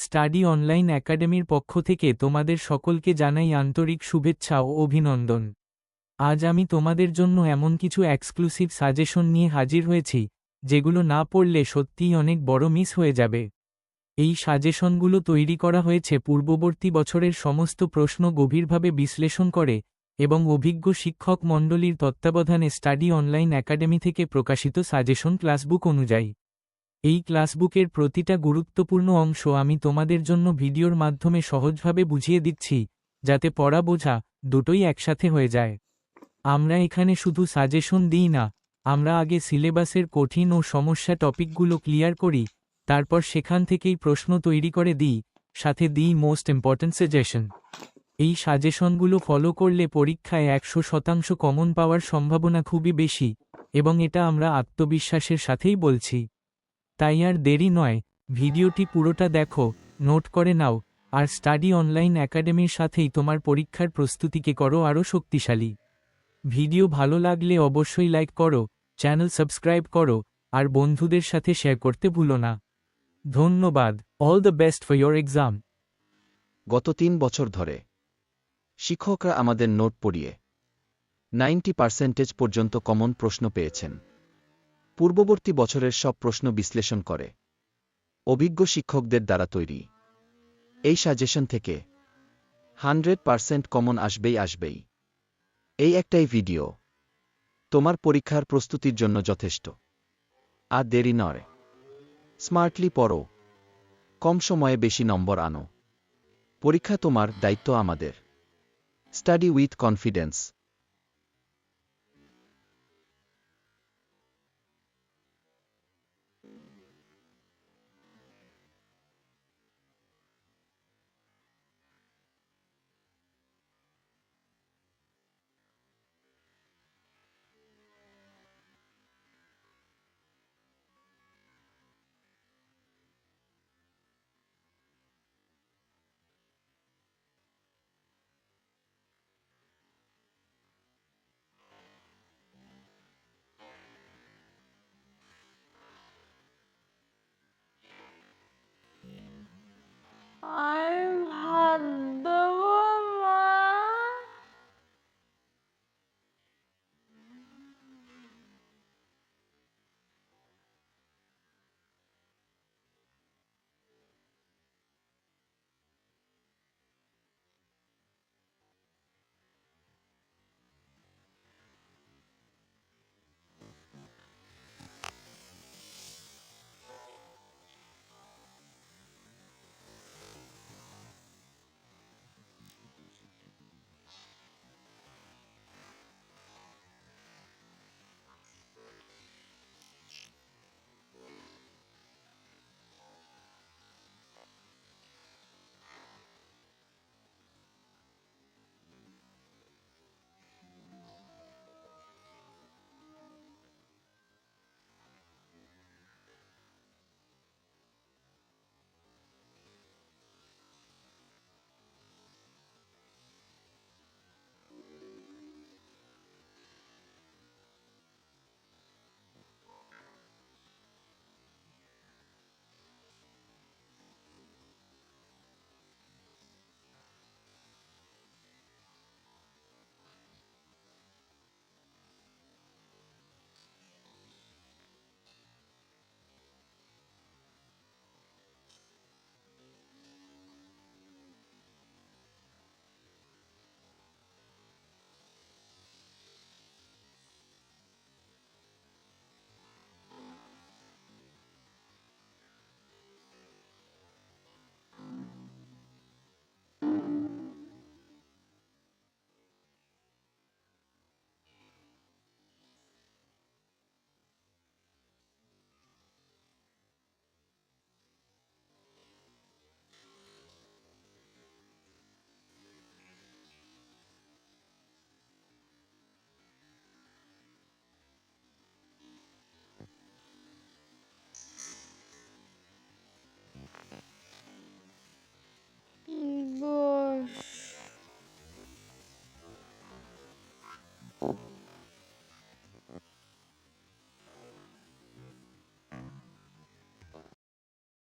Study online একাডেমির পক্ষ থেকে তোমাদের সকলকে জানাই আন্তরিক শুভেচ্ছা ও অভিনন্দন। আজ আমি তোমাদের জন্য এমন কিছু এক্সক্লুসিভ সাজেশন নিয়ে হাজির হয়েছি, যেগুলো না পড়লে সত্যিই অনেক বড় মিস হয়ে যাবে। এই সাজেশনগুলো তৈরি করা হয়েছে পূর্ববর্তী বছরের সমস্ত প্রশ্ন গভীরভাবে বিশ্লেষণ করে এবং অভিজ্ঞ শিক্ষক মণ্ডলীর তত্ত্বাবধানে স্টাডি অনলাইন একাডেমি থেকে প্রকাশিত সাজেশন ক্লাসবুক অনুযায়ী। এই ক্লাসবুকের প্রতিটা গুরুত্বপূর্ণ অংশ আমি তোমাদের জন্য ভিডিওর মাধ্যমে সহজভাবে বুঝিয়ে দিচ্ছি, যাতে পড়া বোঝা দুটোই একসাথে হয়ে যায়। আমরা এখানে শুধু সাজেশন দিই না, আমরা আগে সিলেবাসের কঠিন ও সমস্যা টপিকগুলো ক্লিয়ার করি, তারপর সেখান থেকেই প্রশ্ন তৈরি করে দিই, সাথে দিই মোস্ট ইম্পর্ট্যান্ট সাজেশন। এই সাজেশনগুলো ফলো করলে পরীক্ষায় 100% কমন পাওয়ার সম্ভাবনা খুবই বেশি, এবং এটা আমরা আত্মবিশ্বাসের সাথেই বলছি। তাই আর দেরি নয়, ভিডিওটি পুরোটা দেখো, নোট করে নাও, আর স্টাডি অনলাইন একাডেমির সাথেই তোমার পরীক্ষার প্রস্তুতিকে করো আরও শক্তিশালী। ভিডিও ভালো লাগলে অবশ্যই লাইক করো, চ্যানেল সাবস্ক্রাইব করো, আর বন্ধুদের সাথে শেয়ার করতে ভুলো না। ধন্যবাদ। All the best for your exam. গত 3 বছর ধরে শিক্ষকরা আমাদের নোট পড়িয়ে 90% পর্যন্ত কমন প্রশ্ন পেয়েছেন। পূর্ববর্তী বছরের সব প্রশ্ন বিশ্লেষণ করে অভিজ্ঞ শিক্ষকদের দ্বারা তৈরি এই সাজেশন থেকে 100% কমন আসবেই। এই একটাই ভিডিও তোমার পরীক্ষার প্রস্তুতির জন্য যথেষ্ট। আর দেরি নয়, স্মার্টলি পড়ো, কম সময়ে বেশি নম্বর আনো। পরীক্ষা তোমার, দায়িত্ব আমাদের। Study with confidence.